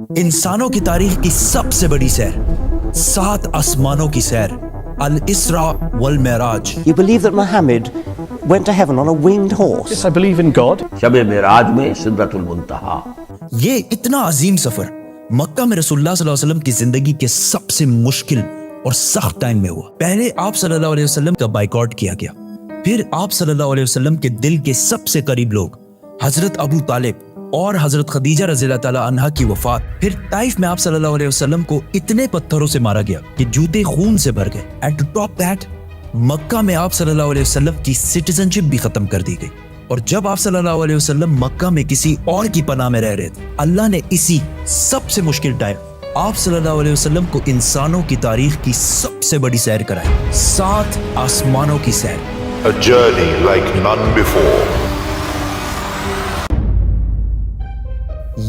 इंसानों की तारीख की सबसे बड़ी सैर, 7 आसमानों की सैर, अल इसरा वल Meraj. You believe that Muhammad went to heaven on a winged horse? Yes, I believe in God. शब मेराज में सिदरतुल मुंतहा। ये इतना अजीम सफर मक्का में रसूलुल्लाह सल्लल्लाहु अलैहि वसल्लम की जिंदगी के सबसे मुश्किल और सख्त टाइम में हुआ। पहले आप सल्लल्लाहु अलैहि वसल्लम का बाइकआउट किया गया, फिर आप सल्लल्लाहु अलैहि वसल्लम के दिल के सबसे करीब लोग हजरत अबू तालिब और हजरत खदीजा रज़ियल्लाहु ताला अन्हा की वफात, फिर ताइफ में आप सल्लल्लाहु अलैहि वसल्लम को इतने पत्थरों से मारा गया कि जूते खून से भर गए। एंड टू टॉप दैट, मक्का में आप सल्लल्लाहु अलैहि वसल्लम की सिटीजनशिप भी खत्म कर दी गई। और जब आप सल्लल्लाहु अलैहि वसल्लम मक्का में किसी और की पनाह में रह रहे थे, अल्लाह ने इसी सबसे मुश्किल टाइम आप सल्लल्लाहु अलैहि वसल्लम को इंसानों की तारीख की सबसे बड़ी सैर कराई, 7 आसमानों की सैर। A journey like none before.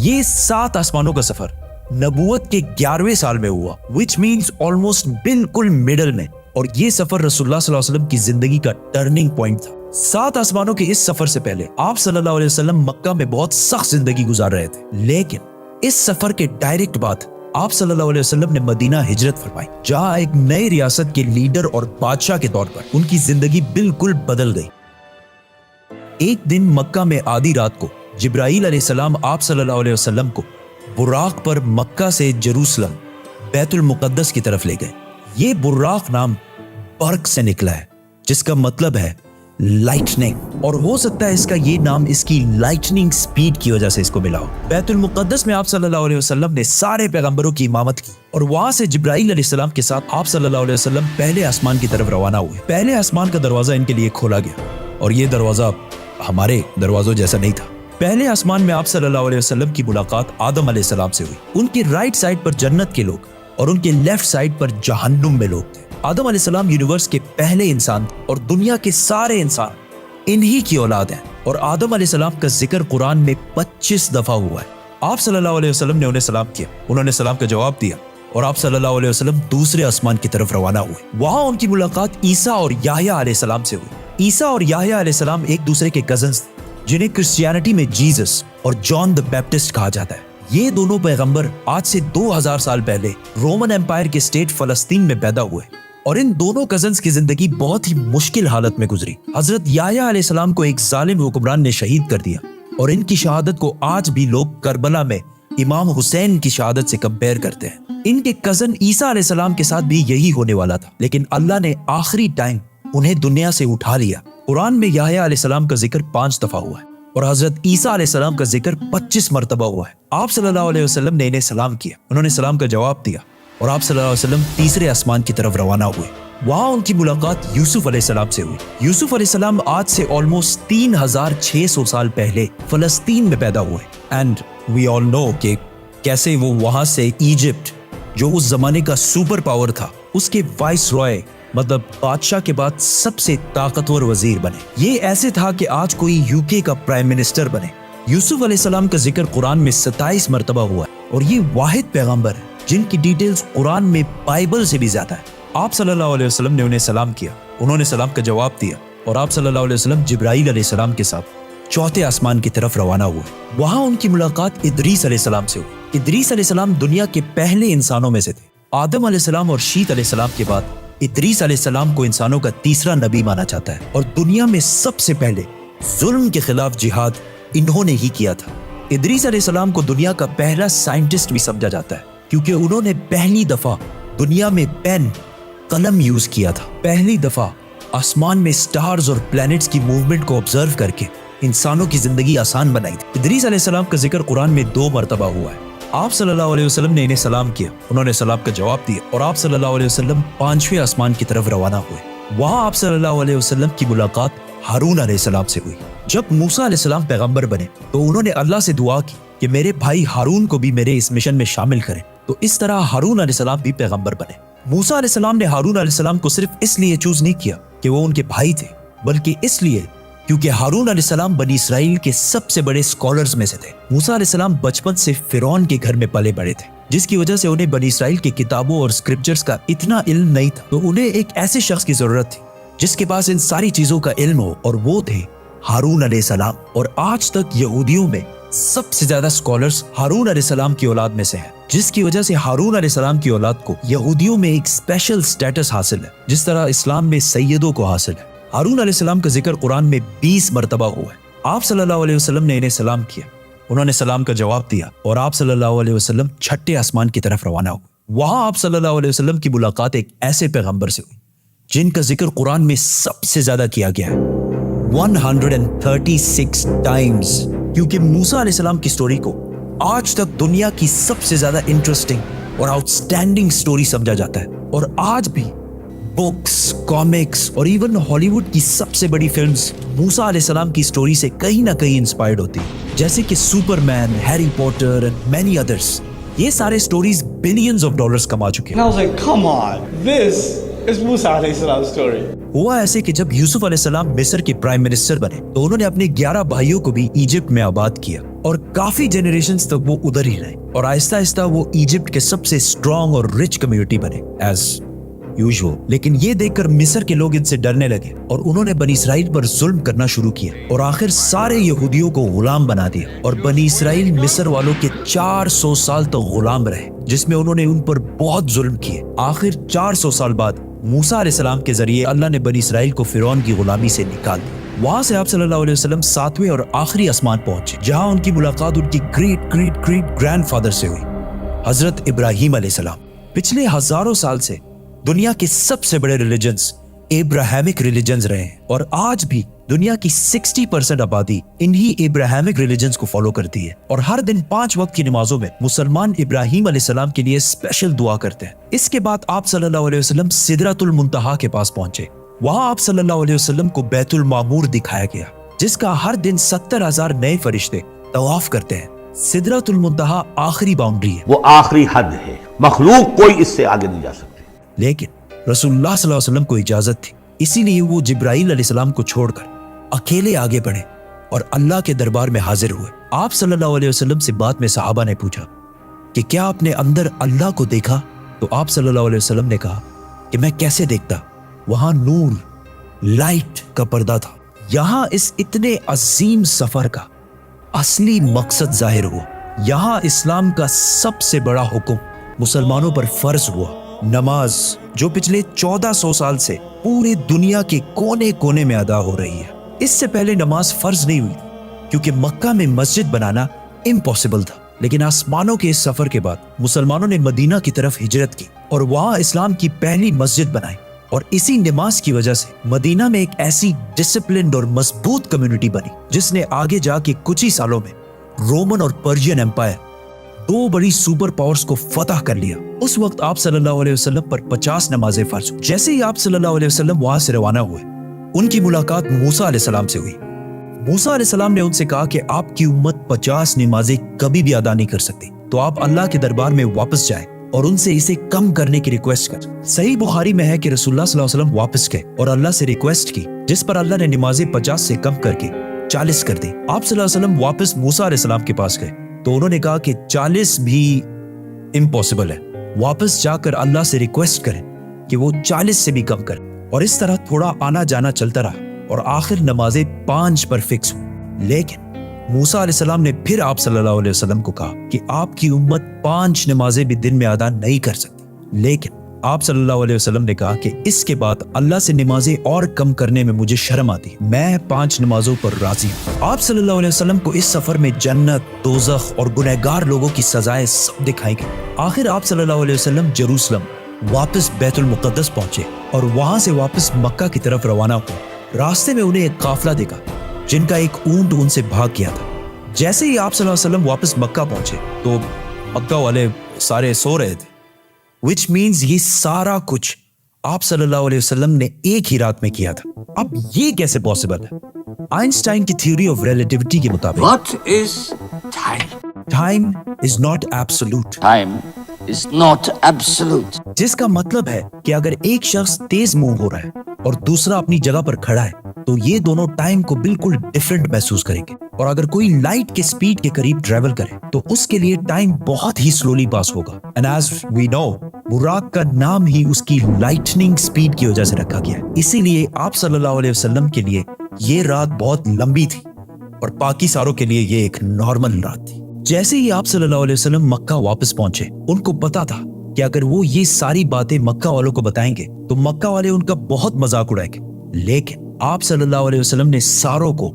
ये 7 आसमानों का सफर नबूवत के 11वें साल में हुआ, which means almost बिल्कुल मिडल में। और ये सफर रसूलुल्लाह सल्लल्लाहु अलैहि वसल्लम की जिंदगी का टर्निंग पॉइंट था। 7 आसमानों के इस सफर से पहले आप सल्लल्लाहु अलैहि वसल्लम मक्का में बहुत सख्त जिंदगी गुजार रहे थे, लेकिन इस सफर के डायरेक्ट बाद आप सल्लल्लाहु अलैहि वसल्लम ने मदीना हिजरत फरमाई, जहां एक नई रियासत के लीडर और बादशाह के तौर पर उनकी जिंदगी बिल्कुल बदल गई। एक दिन मक्का में आधी रात को जिब्राईल अलैहिस्सलाम आप सल्लल्लाहु अलैहि वसल्लम को बुराक पर मक्का से जेरूसलम बैतुल मुक़द्दस की तरफ ले गए। ये बुराक नाम बर्क से निकला है, जिसका मतलब है लाइटनिंग, और हो सकता है इसका ये नाम इसकी लाइटनिंग स्पीड की वजह से इसको मिला हो। बैतुल मुक़द्दस में आप सल्लल्लाहु अलैहि वसल्लम ने सारे पैगंबरों की इमामत की, और वहां से जिब्राईल अलैहिस्सलाम के साथ आप सल्लल्लाहु अलैहि वसल्लम पहले आसमान की तरफ रवाना हुए। पहले आसमान का दरवाजा इनके लिए खोला गया, और ये दरवाजा हमारे दरवाजों जैसा नहीं था। पहले आसमान में आप सल्लल्लाहु अलैहि वसल्लम की मुलाकात आदम अलैहिस्सलाम से हुई। उनकी राइट साइड पर जन्नत के लोग और उनके लेफ्ट साइड पर जहन्नुम में लोग थे। आदम अलैहिस्सलाम यूनिवर्स के पहले इंसान और दुनिया के सारे इंसान इन्हीं की औलाद हैं, और आदम अलैहिस्सलाम का जिक्र कुरान में 25 दफा हुआ है। आप सल्लल्लाहु अलैहि वसल्लम ने उन्हें सलाम किया, उन्होंने सलाम का जवाब दिया, और आप सल्लल्लाहु अलैहि वसल्लम दूसरे आसमान की तरफ रवाना हुए। वहां उनकी मुलाकात ईसा और याह्या अलैहिस्सलाम से हुई। ईसा और याह्या अलैहिस्सलाम एक दूसरे के कजन्स थे, जिन्हें क्रिश्चियनिटी में जीसस और जॉन द बैप्टिस्ट कहा जाता है। ये दोनों पैगंबर आज से 2000 साल पहले रोमन एम्पायर के स्टेट फलस्तीन में पैदा हुए, और इन दोनों कजन्स की जिंदगी बहुत ही मुश्किल हालत में गुजरी। हजरत याह्या अलैहिस्सलाम को एक जालिम हुक्मरान ने शहीद कर दिया, और इनकी शहादत को आज भी लोग करबला में इमाम हुसैन की शहादत से कंपेयर करते हैं। इनके कजन ईसा अलैहिस्सलाम के साथ भी यही होने वाला था, लेकिन अल्लाह ने आखिरी टाइम उन्हें दुनिया से उठा लिया। कुरान में याह्या अलैहिस्सलाम का जिक्र 5 दफा हुआ है, और हजरत ईसा अलैहिस्सलाम का जिक्र 25 मरतबा हुआ है। आप सल्लल्लाहु अलैहि वसल्लम ने इन्हें सलाम किया, उन्होंने सलाम का जवाब दिया, और आप सल्लल्लाहु अलैहि वसल्लम तीसरे आसमान की तरफ रवाना हुए। वहां उनकी मुलाकात यूसुफ अलैहिस्सलाम से हुई। यूसुफ अलैहिस्सलाम आज से ऑलमोस्ट 3600 साल पहले फलस्तीन में पैदा हुए, एंड वी ऑल नो कि कैसे वो वहां से इजिप्ट, जो उस जमाने का सुपर पावर था, उसके वाइस रॉय मतलब बादशाह के बाद सबसे ताकतवर वजीर बने। ये ऐसे था कि आज कोई यूके का प्राइम मिनिस्टर बने। यूसुफ अलैहिस्सलाम का जिक्र कुरान में 27 मरतबा हुआ है, और ये वाहिद पैगंबर है जिनकी डिटेल्स कुरान में बाइबल से भी ज्यादा है। आप सल्लल्लाहु अलैहि वसल्लम ने उन्हें सलाम किया, उन्होंने सलाम का जवाब दिया, और आप सल्लल्लाहु अलैहि वसल्लम जिब्राईल अलैहिस्सलाम के साथ चौथे आसमान की तरफ रवाना हुए। वहां उनकी मुलाकात इदरीस अलैहिस्सलाम से हुई। इदरीस अलैहिस्सलाम दुनिया के पहले इंसानों में से थे। आदम अलैहिस्सलाम और शीत अलैहिस्सलाम के बाद इदरीस अलैहिस्सलाम को इंसानों का तीसरा नबी माना जाता है, और दुनिया में सबसे पहले जुल्म के खिलाफ जिहाद इन्होंने ही किया था। इदरीस अलैहिस्सलाम को दुनिया का पहला साइंटिस्ट भी समझा जाता है, क्योंकि उन्होंने पहली दफा दुनिया में पेन कलम यूज किया था। पहली दफा आसमान में स्टार्स और प्लैनेट्स की मूवमेंट को ऑब्जर्व करके इंसानों की जिंदगी आसान बनाई थी। इदरीस अलैहिस्सलाम का जिक्र कुरान में 2 मरतबा हुआ है। आप सल्लल्लाहु अलैहि वसल्लम ने इन्हें सलाम किया, उन्होंने सलाम का जवाब दिया, और आप सल्लल्लाहु अलैहि वसल्लम 5वें आसमान की तरफ रवाना हुए। वहां आप सल्लल्लाहु अलैहि वसल्लम की मुलाकात हारून अलैहिस्सलाम से हुई। जब मूसा अलैहिस्सलाम पैगंबर बने, तो उन्होंने अल्लाह से दुआ की कि मेरे भाई हारून को भी मेरे इस मिशन में शामिल करें। तो इस तरह हारून अलैहिस्सलाम भी पैगंबर बने। मूसा अलैहिस्सलाम ने हारून अलैहिस्सलाम को सिर्फ इसलिए चूज नहीं किया कि वो उनके भाई थे, बल्कि इसलिए क्योंकि हारून अलैहिस्सलाम बनी इसराइल के सबसे बड़े स्कॉलर्स में से थे। मूसा अलैहिस्सलाम बचपन से फिरौन के घर में पले बड़े थे, जिसकी वजह से उन्हें बनी इसराइल की किताबों और स्क्रिप्चर्स का इतना इल्म नहीं था। तो उन्हें एक ऐसे शख्स की जरूरत थी जिसके पास इन सारी चीजों का इल्म हो, और वो थे हारून अलैहिस्सलाम। और आज तक यहूदियों में سب سے زیادہ اسکالرز ہارون علیہ السلام کی اولاد میں سے ہیں، جس کی وجہ سے ہارون علیہ السلام کی اولاد کو یہودیوں میں ایک اسپیشل سٹیٹس حاصل ہے، جس طرح اسلام میں سیدوں کو حاصل ہے۔ ہارون علیہ السلام کا ذکر قرآن میں 20 مرتبہ ہوا ہے۔ آپ صلی اللہ علیہ وسلم نے انہیں سلام کیا، انہوں نے سلام کا جواب دیا اور آپ صلی اللہ علیہ وسلم چھٹے آسمان کی طرف روانہ ہوئے۔ وہاں آپ صلی اللہ علیہ وسلم کی ملاقات ایک ایسے پیغمبر سے ہوئی جن کا ذکر قرآن میں سب سے زیادہ کیا گیا ہے، 136 ٹائمز، کیونکہ موسیٰ علیہ السلام کی سٹوری کو آج تک دنیا کی سب سے زیادہ انٹرسٹنگ اور آؤٹ اسٹینڈنگ سٹوری سمجھا جاتا ہے، اور آج بھی بکس، کامکس اور ایون ہالی ووڈ کی سب سے بڑی فلمز موسیٰ علیہ السلام کی سٹوری سے کہیں نہ کہیں انسپائرڈ ہوتی ہیں، جیسے کہ superman, Harry Potter and many others. یہ سارے سٹوریز بلینز آف ڈالرز کما چکے ہیں۔ And I was like, come on, this is Musa alayhi salam's story. ہوا ایسے کہ جب یوسف علیہ السلام مصر کے پرائم منسٹر بنے تو انہوں نے اپنے 11 بھائیوں کو بھی ایجپٹ میں آباد کیا، اور کافی جنریشنز تک وہ ادھر ہی رہے، اور آہستہ آہستہ وہ ایجپٹ کے سب سے اسٹرانگ اور رچ کمیونٹی بنے ایز یوزول۔ لیکن یہ دیکھ کر مصر کے لوگ ان سے ڈرنے لگے اور انہوں نے بنی اسرائیل پر ظلم کرنا شروع کیا، اور آخر سارے یہودیوں کو غلام بنا دیا، اور بنی اسرائیل مصر والوں کے 400 سال تک غلام رہے، جس میں انہوں نے ان پر بہت ظلم کیے۔ آخر 400 سال بعد موسیٰ علیہ السلام کے ذریعے اللہ نے بنی اسرائیل کو فرعون کی غلامی سے نکال دیا۔ وہاں سے آپ صلی اللہ علیہ وسلم 7ویں اور آخری آسمان پہنچے، جہاں ان کی ملاقات ان کی great great great grand father سے ہوئی، حضرت ابراہیم علیہ السلام۔ پچھلے ہزاروں سال سے دنیا کے سب سے بڑے ریلیجنز ابراہیمک ریلیجنز رہے ہیں، اور آج بھی دنیا کی 60% آبادی انہی ابراہیمک ریلیجنز کو فالو کرتی ہے، اور ہر دن 5 وقت کی نمازوں میں مسلمان ابراہیم علیہ السلام کے لیے اسپیشل دعا کرتے ہیں۔ اس کے بعد آپ صلی اللہ علیہ وسلم سدرۃ المنتہا کے پاس پہنچے۔ وہاں آپ صلی اللہ علیہ وسلم کو بیت المعمور دکھایا گیا، جس کا ہر دن 70,000 نئے فرشتے طواف کرتے ہیں۔ سدرۃ المنتہا آخری باؤنڈری ہے، وہ آخری حد ہے، مخلوق کوئی اس سے آگے نہیں جا سکتی۔ لیکن رسول اللہ صلی اللہ علیہ وسلم کو اجازت تھی، اسی لیے وہ جبرائیل علیہ السلام کو چھوڑ کر اکیلے آگے بڑھے اور اللہ کے دربار میں حاضر ہوئے۔ آپ صلی اللہ علیہ وسلم سے بعد میں صحابہ نے پوچھا کہ کیا آپ نے اندر اللہ کو دیکھا؟ تو آپ صلی اللہ علیہ وسلم نے کہا کہ میں کیسے دیکھتا، وہاں نور، لائٹ کا پردہ تھا۔ یہاں اس اتنے عظیم سفر کا اصلی مقصد ظاہر ہوا۔ یہاں اسلام کا سب سے بڑا حکم مسلمانوں پر فرض ہوا، نماز، جو پچھلے 1400 سال سے پورے دنیا کے کونے کونے میں ادا ہو رہی ہے۔ اس سے پہلے نماز فرض نہیں ہوئی کیونکہ مکہ میں مسجد بنانا امپاسبل تھا، لیکن آسمانوں کے اس سفر کے بعد مسلمانوں نے مدینہ کی طرف ہجرت کی اور وہاں اسلام کی پہلی مسجد بنائی، اور اسی نماز کی وجہ سے مدینہ میں ایک ایسی ڈسپلنڈ اور مضبوط کمیونٹی بنی جس نے آگے جا کے کچھ ہی سالوں میں رومن اور پرشین ایمپائر، 2 بڑی سپر پاورز کو فتح کر لیا۔ اس وقت آپ صلی اللہ علیہ وسلم پر 50 نمازیں فرض ہوئی۔ جیسے ہی آپ صلی اللہ علیہ وسلم وہاں سے روانہ ہوئے، ان کی ملاقات موسیٰ علیہ السلام سے ہوئی۔ موسیٰ علیہ السلام نے ان سے کہا کہ آپ کی امت 50 نمازیں کبھی بھی ادا نہیں کر سکتی، تو آپ اللہ کے دربار میں واپس جائیں اور ان سے اسے کم کرنے کی ریکویسٹ کر۔ صحیح بخاری میں ہے کہ رسول اللہ صلی اللہ علیہ وسلم واپس گئے اور اللہ سے ریکویسٹ کی، جس پر اللہ نے نمازیں 50 سے کم کر کے 40 کر دی۔ آپ صلی اللہ علیہ وسلم واپس موسیٰ علیہ السلام کے پاس گئے تو انہوں نے کہا کہ 40 بھی امپاسبل ہے، واپس جا کر اللہ سے ریکویسٹ کریں کہ وہ 40 سے بھی کم کریں، اور اس طرح تھوڑا آنا جانا چلتا رہا اور آخر نمازیں 5 پر فکس ہوئی۔ لیکن موسیٰ علیہ السلام نے پھر آپ صلی اللہ علیہ وسلم کو کہا کہ آپ کی امت 5 نمازیں بھی دن میں ادا نہیں کر سکتی، لیکن آپ صلی اللہ علیہ وسلم نے کہا کہ اس کے بعد اللہ سے نمازیں اور کم کرنے میں مجھے شرم آتی، میں 5 نمازوں پر راضی ہوں۔ آپ صلی اللہ علیہ وسلم کو اس سفر میں جنت، دوزخ اور گنہگار لوگوں کی سزائیں سب دکھائی گئی۔ آخر آپ صلی اللہ علیہ وسلم جروسلم واپس بیت المقدس پہنچے اور وہاں سے واپس مکہ کی طرف روانہ ہوئے۔ راستے میں انہیں ایک قافلہ دیکھا جن کا ایک اونٹ ان سے بھاگ گیا تھا۔ جیسے ہی آپ صلی اللہ علیہ وسلم واپس مکہ پہنچے تو مکہ والے سارے سو رہے تھے، which means یہ سارا کچھ آپ صلی اللہ علیہ وسلم نے ایک ہی رات میں کیا تھا۔ اب یہ کیسے پاسبل ہے؟ آئنسٹائن کی تھیوری آف ریلیٹیوٹی کے مطابق What is time? Time is not absolute, Time is not absolute. جس کا مطلب ہے کہ اگر ایک شخص تیز موو ہو رہا ہے اور دوسرا اپنی جگہ پر کھڑا ہے تو یہ دونوں ٹائم کو بالکل ڈیفرنٹ محسوس کریں گے، اور اگر کوئی لائٹ کے سپیڈ کے قریب ٹریول کرے تو اس کے لیے ٹائم بہت ہی سلولی پاس ہوگا۔ And as we know، Buraq کا نام ہی اس کی لائٹننگ سپیڈ کی وجہ سے رکھا گیا ہے، اسی لیے آپ صلی اللہ علیہ وسلم کے لیے یہ رات بہت لمبی تھی، और बाकी सारों के लिए ये एक नॉर्मल रात थी। जैसे ही आप सल्लल्लाहु अलैहि वसल्लम मक्का वापस पहुंचे, उनको पता था कि अगर वो ये सारी बातें मक्का वालों को बताएंगे तो मक्का वाले उनका बहुत मजाक उड़ाएंगे। लेकिन आप सल्लल्लाहु अलैहि वसल्लम ने सारों को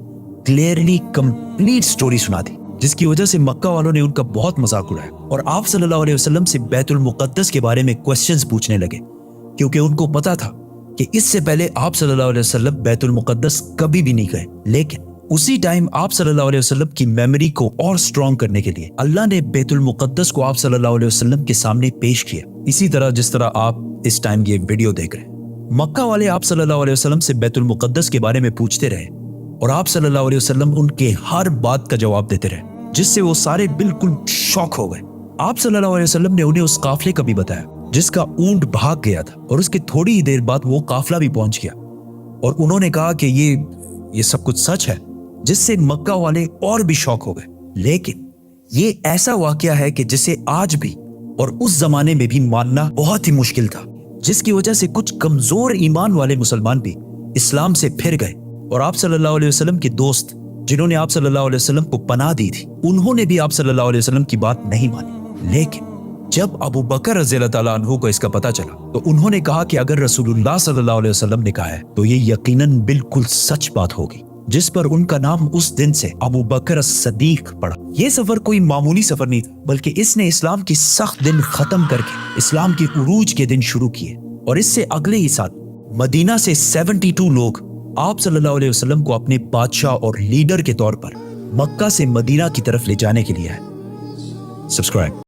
क्लियरली कंप्लीट स्टोरी सुना दी, जिसकी वजह से मक्का वालों ने उनका बहुत मजाक उड़ाया और आप सल्लल्लाहु अलैहि वसल्लम से बैतुल मुक़द्दस के बारे में क्वेश्चंस पूछने लगे, क्योंकि उनको पता था कि इससे पहले आप सल्लल्लाहु अलैहि वसल्लम बैतुल मुक़द्दस कभी भी नहीं गए। लेकिन उसी टाइम आप सल्लल्लाहु अलैहि वसल्लम की मेमोरी को और स्ट्रॉन्ग करने के लिए अल्लाह ने बैतुल मुक़द्दस को आप सल्लल्लाहु अलैहि वसल्लम के सामने पेश किया, इसी तरह जिस तरह आप इस टाइम ये वीडियो देख रहे हैं। मक्का वाले आप सल्लल्लाहु अलैहि वसल्लम से बैतुल मुक़द्दस के बारे में पूछते रहे और आप सल्लल्लाहु अलैहि वसल्लम उनके हर बात का जवाब देते रहे, जिससे वो सारे बिल्कुल शॉक हो गए। आप सल्लल्लाहु अलैहि वसल्लम ने उन्हें उस काफले का भी बताया जिसका ऊंट भाग गया था और उसके थोड़ी ही देर बाद वो काफला भी पहुंच गया, और उन्होंने कहा कि ये सब कुछ सच है, जिससे मक्का वाले और भी शॉक हो गए। लेकिन ये ऐसा वाकया है कि जिसे आज भी और उस जमाने में भी मानना बहुत ही मुश्किल था, जिसकी वजह से कुछ कमजोर ईमान वाले मुसलमान भी इस्लाम से फिर गए और आप सल्लल्लाहु अलैहि वसल्लम के दोस्त जिन्होंने आप सल्लल्लाहु अलैहि वसल्लम को पनाह दी थी, उन्होंने भी आप सल्लल्लाहु अलैहि वसल्लम की बात नहीं मानी। लेकिन जब अबू बकर रज़ियल्लाहु ताला अन्हु को इसका पता चला तो उन्होंने कहा कि अगर रसूलुल्लाह सल्लल्लाहु अलैहि वसल्लम ने कहा है तो ये यकीनन बिल्कुल सच बात होगी, जिस पर उनका नाम उस दिन से अबू बकर सदीक पड़ा। ये सफर कोई मामूली सफर नहीं था, बल्कि इसने इस्लाम की सख्त दिन खत्म करके इस्लाम के उरूज के दिन शुरू किए, और इससे अगले ही साल मदीना से 72 लोग आप सल्लल्लाहु अलैहि वसल्लम को अपने बादशाह और लीडर के तौर पर मक्का से मदीना की तरफ ले जाने के लिए आए। सब्सक्राइब।